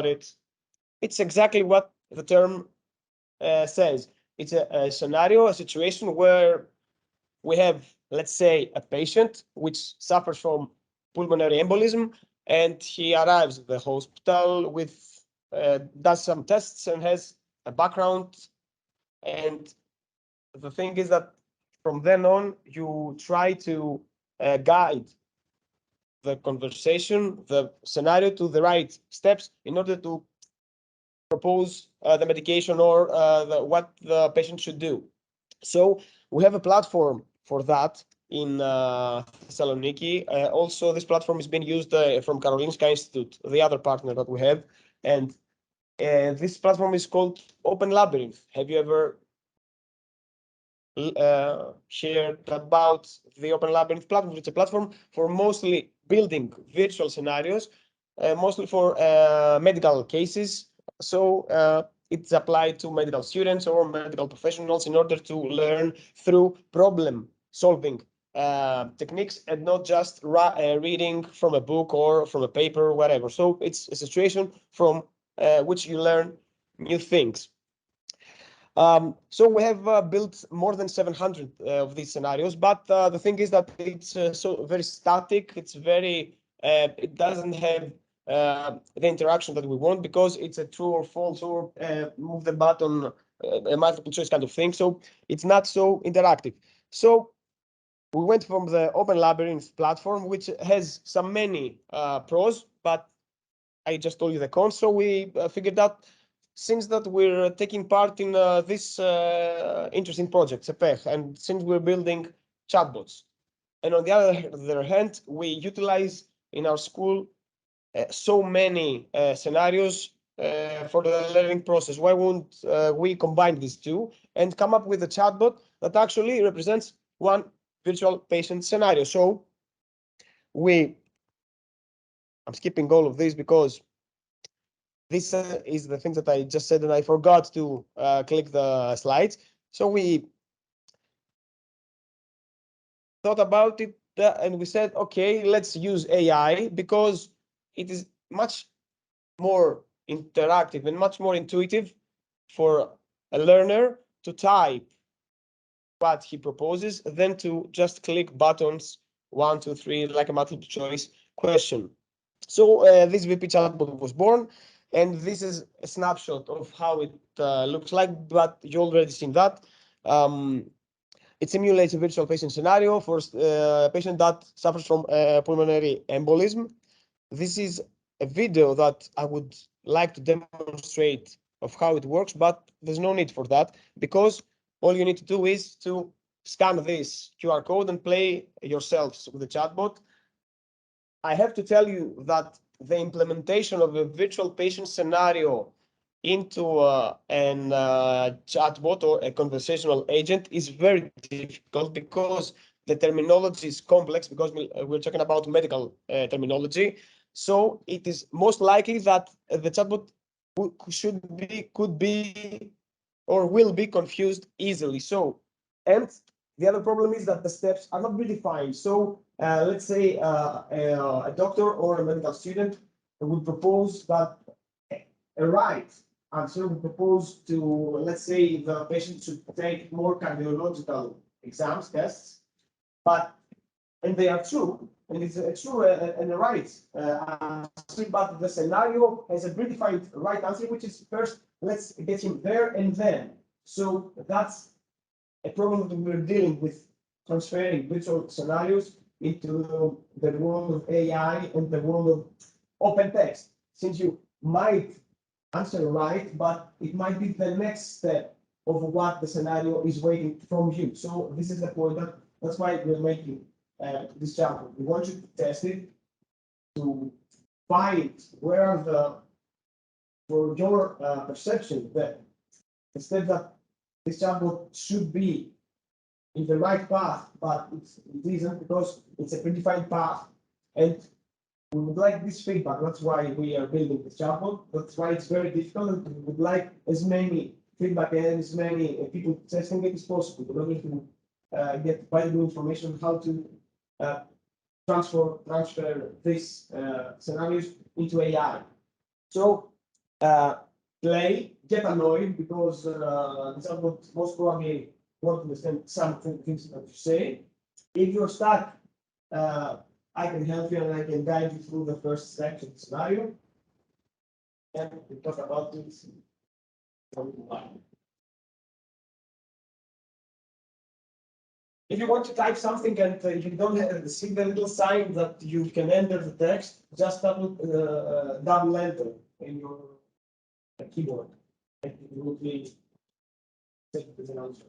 it, it's exactly what the term says. It's a scenario, a situation where we have, let's say, a patient which suffers from pulmonary embolism, and he arrives at the hospital with does some tests and has a background. And the thing is that from then on, you try to guide the conversation, the scenario to the right steps in order to propose the medication or what the patient should do. So we have a platform for that in Thessaloniki. Also, this platform is being used from Karolinska Institute, the other partner that we have. And this platform is called Open Labyrinth. Have you ever shared about the Open Labyrinth platform? It's a platform for mostly building virtual scenarios, mostly for medical cases. So it's applied to medical students or medical professionals in order to learn through problem solving techniques and not just reading from a book or from a paper or whatever. So it's a situation from which you learn new things. So we have built more than 700 of these scenarios, but the thing is that it's so very static. It's very, it doesn't have the interaction that we want because it's a true or false or move the button, a multiple choice kind of thing. So it's not so interactive. So we went from the Open Labyrinth platform, which has some many pros, but I just told you the cons. So we figured out, since that we're taking part in this interesting project, CEPEH, and since we're building chatbots, and on the other hand, we utilize in our school so many scenarios for the learning process. Why won't we combine these two and come up with a chatbot that actually represents one virtual patient scenario? So I'm skipping all of this because this is the thing that I just said, and I forgot to click the slides. So we thought about it and we said, okay, let's use AI because it is much more interactive and much more intuitive for a learner to type what he proposes than to just click buttons 1, 2, 3, like a multiple choice question. So this VP chatbot was born, and this is a snapshot of how it looks like, but you already seen that. It simulates a virtual patient scenario for a patient that suffers from pulmonary embolism. This is a video that I would like to demonstrate of how it works, but there's no need for that because all you need to do is to scan this QR code and play yourselves with the chatbot. I have to tell you that the implementation of a virtual patient scenario into an chatbot or a conversational agent is very difficult because the terminology is complex, because we're talking about medical terminology. So it is most likely that the chatbot could be or will be confused easily. So, and the other problem is that the steps are not predefined. So let's say a doctor or a medical student would propose that a right answer would propose to, let's say, the patient should take more cardiological exams, tests, and they are true, and it's a true and a right answer, but the scenario has a predefined right answer, which is first, let's get him there and then. So that's a problem that we're dealing with, transferring virtual scenarios into the world of AI and the world of open text, since you might answer right, but it might be the next step of what the scenario is waiting from you. So this is the point that's why we're making this chapter. We want you to test it to find where are for your perception, that instead that this chatbot should be in the right path, but it isn't because it's a predefined path. And we would like this feedback. That's why we are building this chatbot. That's why it's very difficult. And we would like as many feedback and as many people testing it as possible in order to get valuable information on how to transfer these scenarios into AI. So play, get annoyed because the chatbot most probably won't understand some things that you say. If you're stuck, I can help you and I can guide you through the first steps of the scenario. And we talk about it. If you want to type something and you don't have see the little sign that you can enter the text, just double enter in your keyboard. It will be set as an answer.